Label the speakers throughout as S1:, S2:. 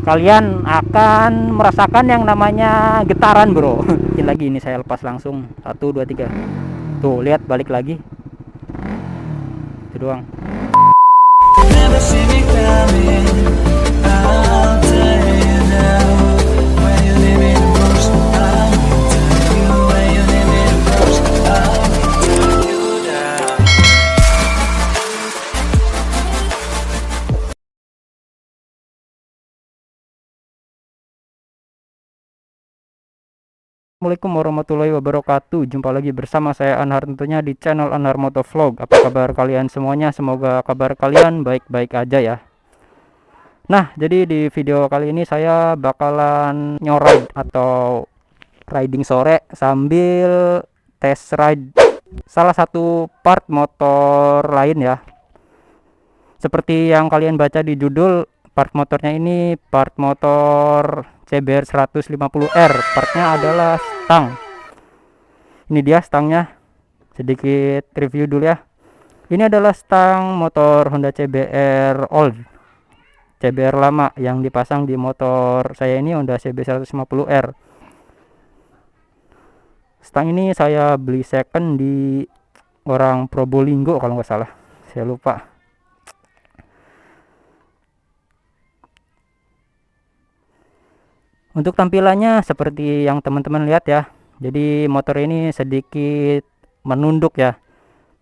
S1: kalian akan merasakan yang namanya getaran, bro. Ini lagi, ini saya lepas langsung. 1 2 3. Tuh, lihat, balik lagi. Itu doang. Never see me coming. I'll tell you now. When you leave me the most, I'll tell you. When you leave me the most, I'll tell you now. Assalamualaikum warahmatullahi wabarakatuh. Jumpa lagi bersama saya Anhar, tentunya di channel Anhar Motovlog. Apa kabar kalian semuanya? Semoga kabar kalian baik-baik aja ya. Nah, jadi di video kali ini saya bakalan nyoride atau riding sore sambil test ride salah satu part motor lain ya. Seperti yang kalian baca di judul, part motornya ini part motor CBR 150R. Partnya adalah stang. Ini dia stangnya. Sedikit review dulu ya. Ini adalah stang motor Honda CBR old, CBR lama yang dipasang di motor saya ini, Honda CBR 150R. Stang ini saya beli second di orang Probolinggo kalau nggak salah, saya lupa. Untuk tampilannya seperti yang teman-teman lihat ya. Jadi motor ini sedikit menunduk ya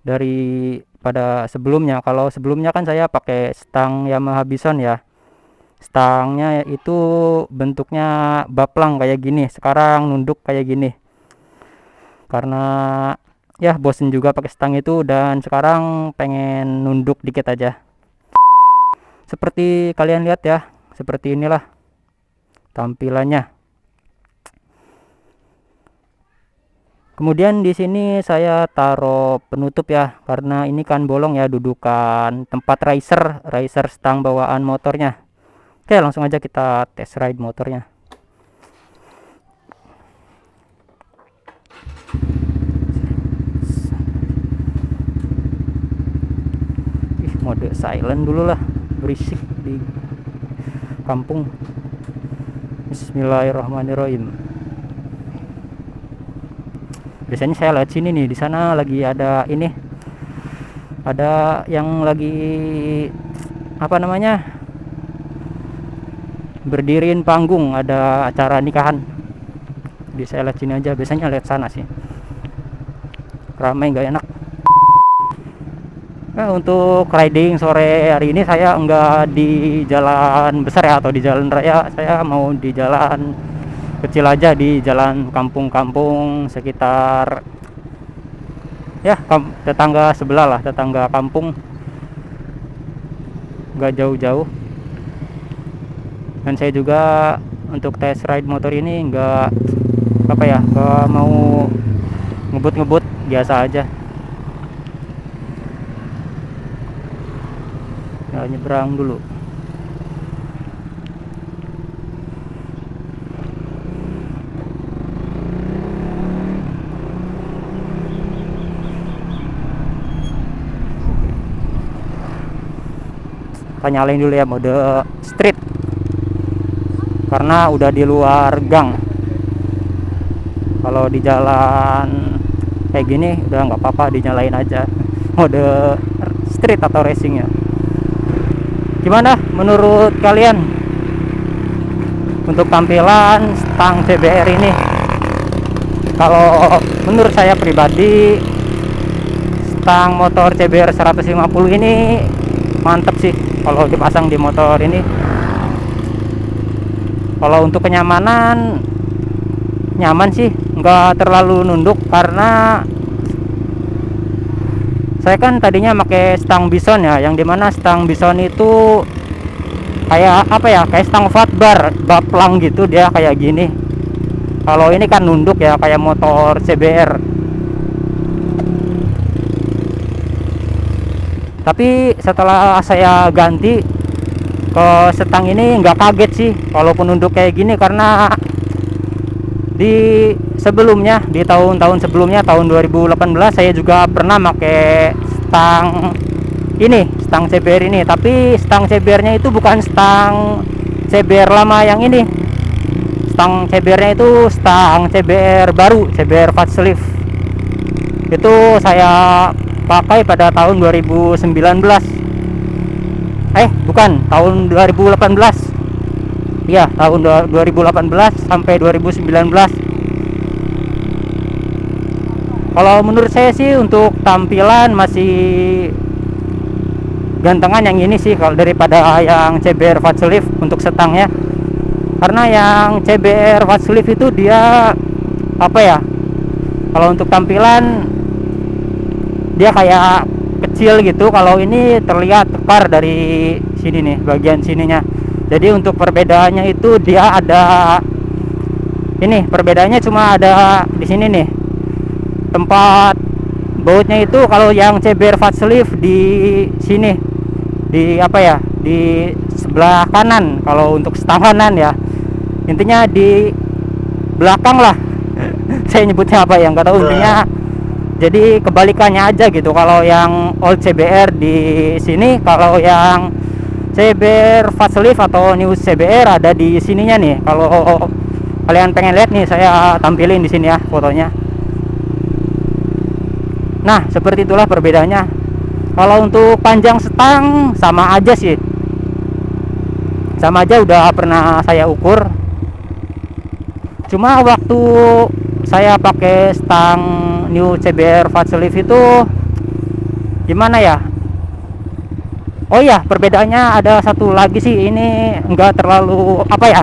S1: daripada sebelumnya. Kalau sebelumnya kan saya pakai stang Yamaha Bison ya. Stangnya itu bentuknya baplang kayak gini. Sekarang nunduk kayak gini. Karena ya bosen juga pakai stang itu, dan sekarang pengen nunduk dikit aja. Seperti kalian lihat ya. Seperti inilah tampilannya. Kemudian di sini saya taruh penutup ya, karena ini kan bolong ya dudukan tempat riser stang bawaan motornya. Oke, langsung aja kita test ride motornya. Mode silent dulu lah, berisik di kampung. Bismillahirrahmanirrahim. Biasanya saya lihat sini nih, di sana lagi ada ini, ada yang lagi apa namanya, berdiriin panggung, ada acara nikahan. Jadi saya lihat sini aja, biasanya lihat sana sih, ramai nggak enak. Nah, untuk riding sore hari ini saya enggak di jalan besar ya, atau di jalan raya. Saya mau di jalan kecil aja, di jalan kampung-kampung sekitar ya, tetangga sebelah lah, tetangga kampung, enggak jauh-jauh. Dan saya juga untuk test ride motor ini enggak apa ya, enggak mau ngebut-ngebut, biasa aja. Nyebrang dulu. Kita nyalain dulu ya mode street, karena udah di luar gang. Kalau di jalan kayak gini udah nggak apa-apa, dinyalain aja mode street atau racing ya. Gimana menurut kalian untuk tampilan stang CBR ini? Kalau menurut saya pribadi, stang motor CBR 150 ini mantep sih kalau dipasang di motor ini. Kalau untuk kenyamanan, nyaman sih, nggak terlalu nunduk, karena saya kan tadinya pakai stang Bison ya, yang dimana stang Bison itu kayak apa ya, kayak stang fatbar baplang gitu, dia kayak gini. Kalau ini kan nunduk ya, kayak motor CBR. Tapi setelah saya ganti ke stang ini nggak kaget sih walaupun nunduk kayak gini, karena di sebelumnya, di tahun-tahun sebelumnya, tahun 2018 saya juga pernah pakai stang ini, stang CBR ini. Tapi stang CBR nya itu bukan stang CBR lama yang ini. Stang CBR-nya itu stang CBR baru, CBR facelift. Itu saya pakai pada tahun 2019. Bukan, tahun 2018. Ya, tahun 2018 sampai 2019. Kalau menurut saya sih untuk tampilan masih gantengan yang ini sih kalau daripada yang CBR facelift untuk setangnya. Karena yang CBR facelift itu dia apa ya? Kalau untuk tampilan dia kayak kecil gitu. Kalau ini terlihat kekar dari sini nih, bagian sininya. Jadi untuk perbedaannya itu dia ada ini, perbedaannya cuma ada di sini nih. Tempat bautnya itu kalau yang CBR facelift di sini, di apa ya, di sebelah kanan. Kalau untuk stang kanan ya, intinya di belakang lah. Saya nyebutnya apa ya, nggak tahu intinya. Jadi kebalikannya aja gitu. Kalau yang old CBR di sini, kalau yang CBR facelift atau new CBR ada di sininya nih. Kalau kalian pengen lihat nih, saya tampilin di sini ya fotonya. Nah, seperti itulah perbedaannya. Kalau untuk panjang stang sama aja sih. Sama aja, udah pernah saya ukur. Cuma waktu saya pakai stang new CBR facelift itu gimana ya? Oh ya, perbedaannya ada satu lagi sih. Ini enggak terlalu apa ya?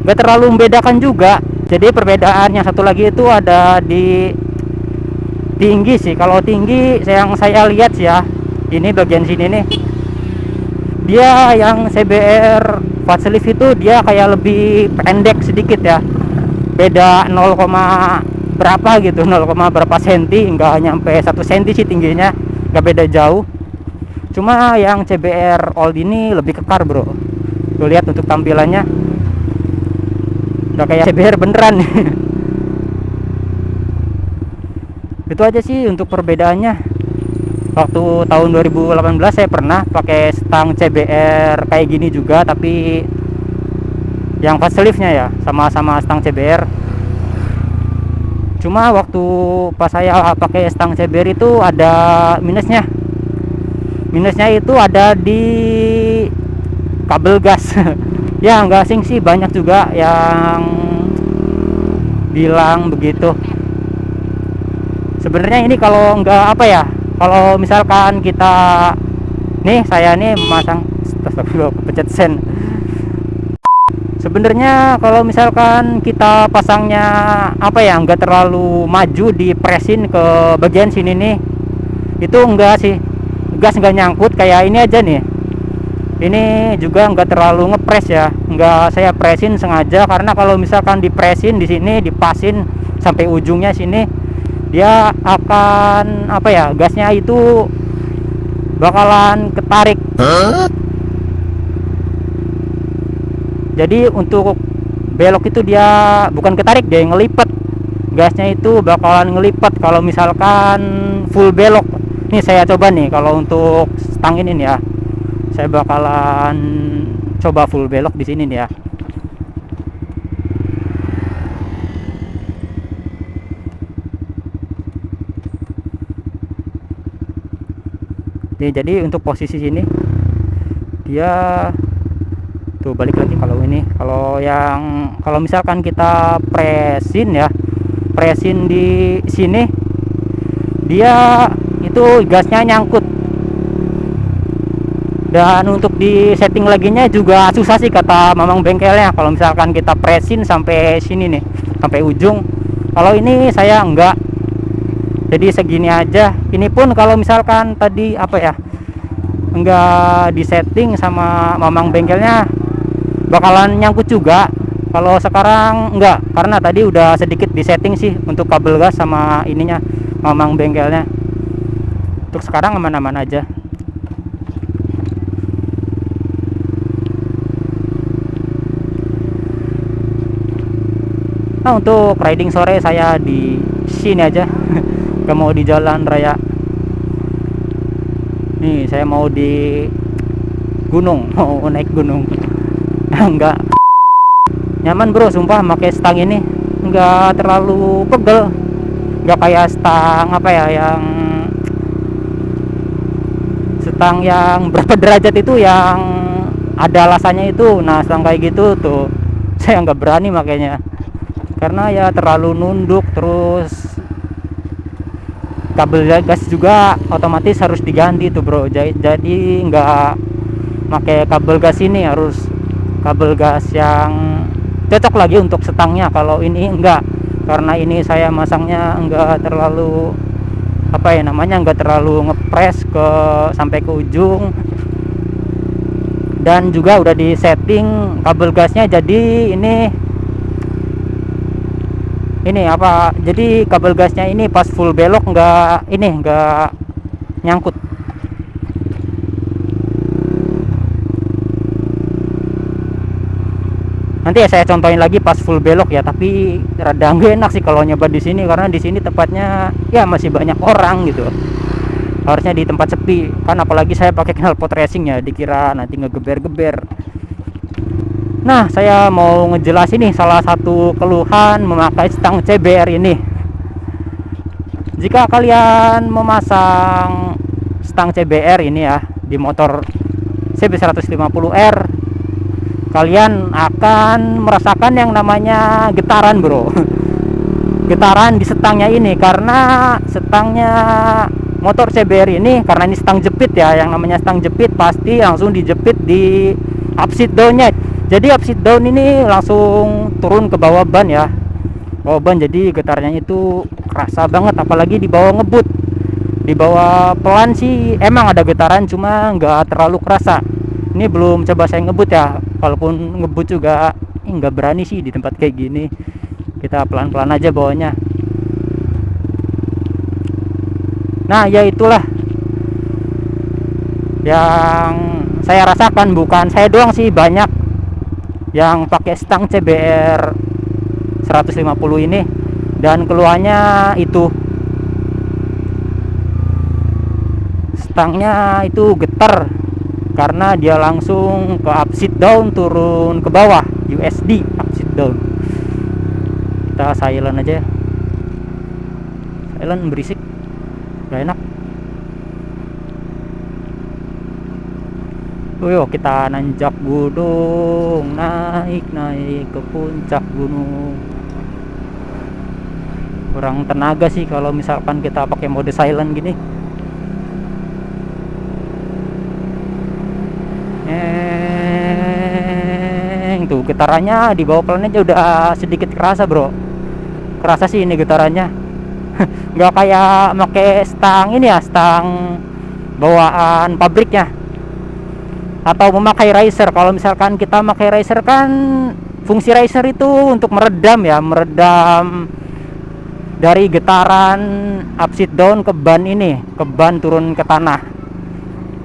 S1: Enggak terlalu membedakan juga. Jadi perbedaannya satu lagi itu ada di tinggi sih. Kalau tinggi yang saya lihat sih ya, ini bagian sini nih, dia yang CBR facelift itu dia kayak lebih pendek sedikit ya, beda 0, berapa gitu, 0, berapa senti, enggak nyampe 1 senti sih tingginya, enggak beda jauh. Cuma yang CBR old ini lebih kekar bro. Tuh lihat untuk tampilannya udah kayak CBR beneran. Itu aja sih untuk perbedaannya. Waktu tahun 2018 saya pernah pakai stang CBR kayak gini juga, tapi yang faceliftnya ya, sama-sama stang CBR. Cuma waktu pas saya pakai stang CBR itu ada minusnya. Minusnya itu ada di kabel gas. Ya nggak asing sih, banyak juga yang bilang begitu. Sebenarnya ini kalau nggak apa ya, kalau misalkan kita nih, saya nih memasang, kepecet sen. Sebenarnya kalau misalkan kita pasangnya apa ya, nggak terlalu maju di presin ke bagian sini nih, itu enggak sih, gas nggak nyangkut kayak ini aja nih. Ini juga nggak terlalu ngepres ya, nggak saya presin sengaja, karena kalau misalkan dipresin di sini, dipasin sampai ujungnya sini, dia akan apa ya, gasnya itu bakalan ketarik. Jadi untuk belok itu dia bukan ketarik, dia ngelipet. Gasnya itu bakalan ngelipet kalau misalkan full belok. Nih saya coba nih, kalau untuk stang ini nih ya, saya bakalan coba full belok di sini nih ya. Nih, jadi untuk posisi sini dia tuh balik lagi. Kalau ini, kalau misalkan kita presin ya, presin di sini, dia itu gasnya nyangkut. Dan untuk di setting laginya juga susah sih kata mamang bengkelnya, kalau misalkan kita presin sampai sini nih, sampai ujung. Kalau ini saya enggak, jadi segini aja. Ini pun kalau misalkan tadi apa ya, enggak di setting sama mamang bengkelnya, bakalan nyangkut juga. Kalau sekarang enggak, karena tadi udah sedikit di setting sih untuk kabel gas sama ininya mamang bengkelnya. Untuk sekarang aman-aman aja. Nah, untuk riding sore saya di sini aja. Gak mau di jalan raya. Nih saya mau di gunung, mau naik gunung. enggak nyaman bro, sumpah pakai stang ini enggak terlalu pegel, enggak kayak stang apa ya, yang stang yang berapa derajat itu yang ada alasannya itu. Nah stang kayak gitu tuh saya nggak berani makanya, karena ya terlalu nunduk, terus kabel gas juga otomatis harus diganti tuh bro. Jadi nggak pakai kabel gas ini, harus kabel gas yang cocok lagi untuk stangnya. Kalau ini enggak, karena ini saya masangnya enggak terlalu apa ya namanya, enggak terlalu ngepres ke sampai ke ujung, dan juga udah di setting kabel gasnya. Jadi ini apa, jadi kabel gasnya ini pas full belok enggak nyangkut. Nanti ya saya contohin lagi pas full belok ya, tapi rada nggak enak sih kalau nyoba di sini, karena di sini tepatnya ya masih banyak orang gitu. Harusnya di tempat sepi kan, apalagi saya pakai knalpot racing ya, dikira nanti ngegeber-geber. Nah, saya mau ngejelasin nih salah satu keluhan memakai stang CBR ini. Jika kalian memasang stang CBR ini ya di motor CB150R, kalian akan merasakan yang namanya getaran bro. Getaran di stangnya ini, karena stangnya motor CBR ini, karena ini stang jepit ya, yang namanya stang jepit pasti langsung dijepit di upside downnya. Jadi upside down ini langsung turun ke bawah ban ya, bawah ban. Jadi getarnya itu kerasa banget, apalagi di bawah ngebut. Di bawah pelan sih emang ada getaran, cuma nggak terlalu kerasa. Ini belum coba saya ngebut ya, walaupun ngebut juga nggak berani sih di tempat kayak gini. Kita pelan-pelan aja bawanya. Nah ya itulah yang saya rasakan, bukan saya doang sih, banyak yang pakai stang CBR 150 ini, dan keluarnya itu stangnya itu getar, karena dia langsung ke upside down, turun ke bawah, USD upside down. Kita silent aja, silent, berisik gak enak. Yuk kita nanjak gunung, naik ke puncak gunung. Kurang tenaga sih kalau misalkan kita pakai mode silent gini. Tuh getarannya di bawah pelannya udah sedikit kerasa bro, kerasa sih ini getarannya. Nggak kayak pakai stang ini ya, stang bawaan pabriknya, atau memakai riser. Kalau misalkan kita pakai riser kan, fungsi riser itu untuk meredam ya, meredam dari getaran upside down ke ban ini, ke ban turun ke tanah.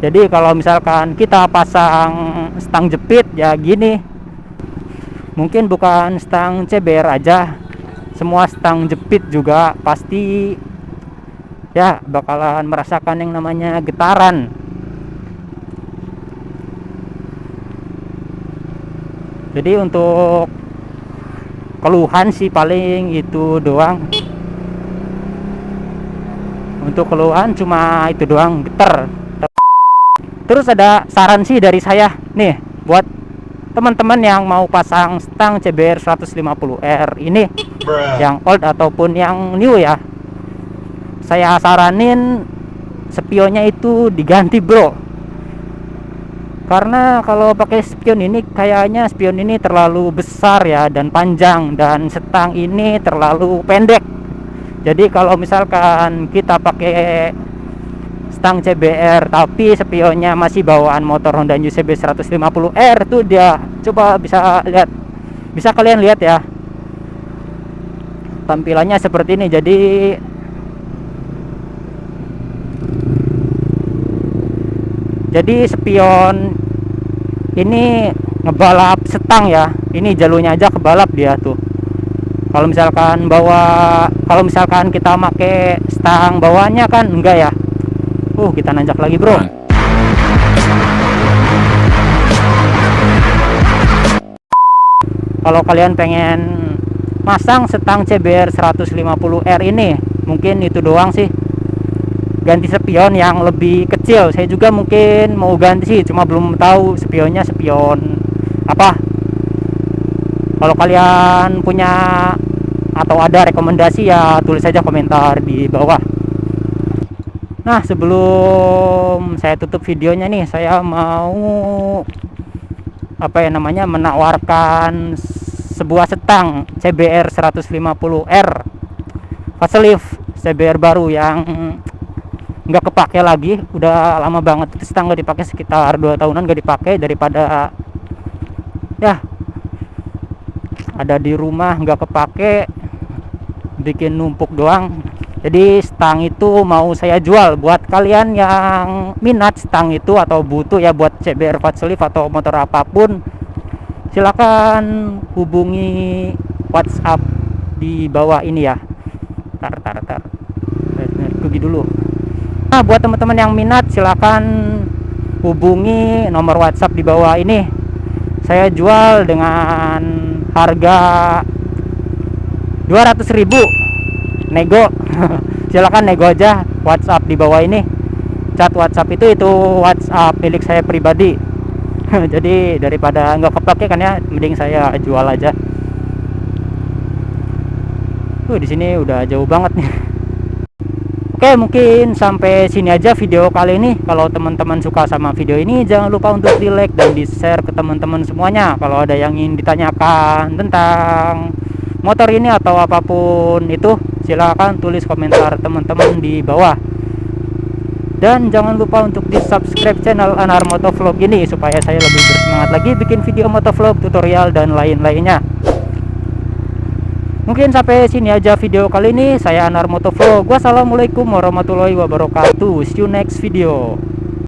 S1: Jadi kalau misalkan kita pasang stang jepit ya gini, mungkin bukan stang CBR aja, semua stang jepit juga pasti ya bakalan merasakan yang namanya getaran. Jadi untuk keluhan sih paling itu doang. Untuk keluhan cuma itu doang, getar. Terus ada saran sih dari saya nih buat teman-teman yang mau pasang stang CBR 150R ini, yang old ataupun yang new ya. Saya saranin spionnya itu diganti bro, karena kalau pakai spion ini kayaknya spion ini terlalu besar ya dan panjang, dan stang ini terlalu pendek. Jadi kalau misalkan kita pakai stang CBR tapi spionnya masih bawaan motor Honda New CB 150R tuh, dia coba bisa lihat, bisa kalian lihat ya, tampilannya seperti ini. Jadi spion ini ngebalap stang ya, ini jalurnya aja kebalap dia tuh. Kalau misalkan kita pakai stang bawahnya kan enggak ya. Kita nanjak lagi bro. kalau kalian pengen masang setang CBR 150R ini, mungkin itu doang sih. Ganti spion yang lebih kecil, saya juga mungkin mau ganti sih, cuma belum tahu spionnya spion apa. Kalau kalian punya atau ada rekomendasi ya tulis saja komentar di bawah. Nah, sebelum saya tutup videonya nih, saya mau menawarkan sebuah setang CBR 150R facelift, CBR baru yang nggak kepake lagi, udah lama banget itu setang nggak dipakai, sekitar 2 tahunan nggak dipakai, daripada ya ada di rumah nggak kepake bikin numpuk doang. Jadi stang itu mau saya jual buat kalian yang minat stang itu atau butuh ya buat CBR facelift atau motor apapun, silakan hubungi WhatsApp di bawah ini ya. Tar pergi dulu. Nah, buat teman-teman yang minat silakan hubungi nomor WhatsApp di bawah ini. Saya jual dengan harga 200.000 nego. Silakan nego aja, WhatsApp di bawah ini. Chat WhatsApp itu WhatsApp milik saya pribadi. Jadi daripada nggak kepake kan ya, mending saya jual aja. Di sini udah jauh banget nih. Oke, mungkin sampai sini aja video kali ini. Kalau teman-teman suka sama video ini, jangan lupa untuk di like dan di share ke teman-teman semuanya. Kalau ada yang ingin ditanyakan tentang motor ini atau apapun itu, silakan tulis komentar teman-teman di bawah. Dan jangan lupa untuk di subscribe channel Anar Motovlog ini supaya saya lebih bersemangat lagi bikin video motovlog, tutorial dan lain-lainnya. Mungkin sampai sini aja video kali ini. Saya Anar Motovlog. Wassalamualaikum warahmatullahi wabarakatuh. See you next video.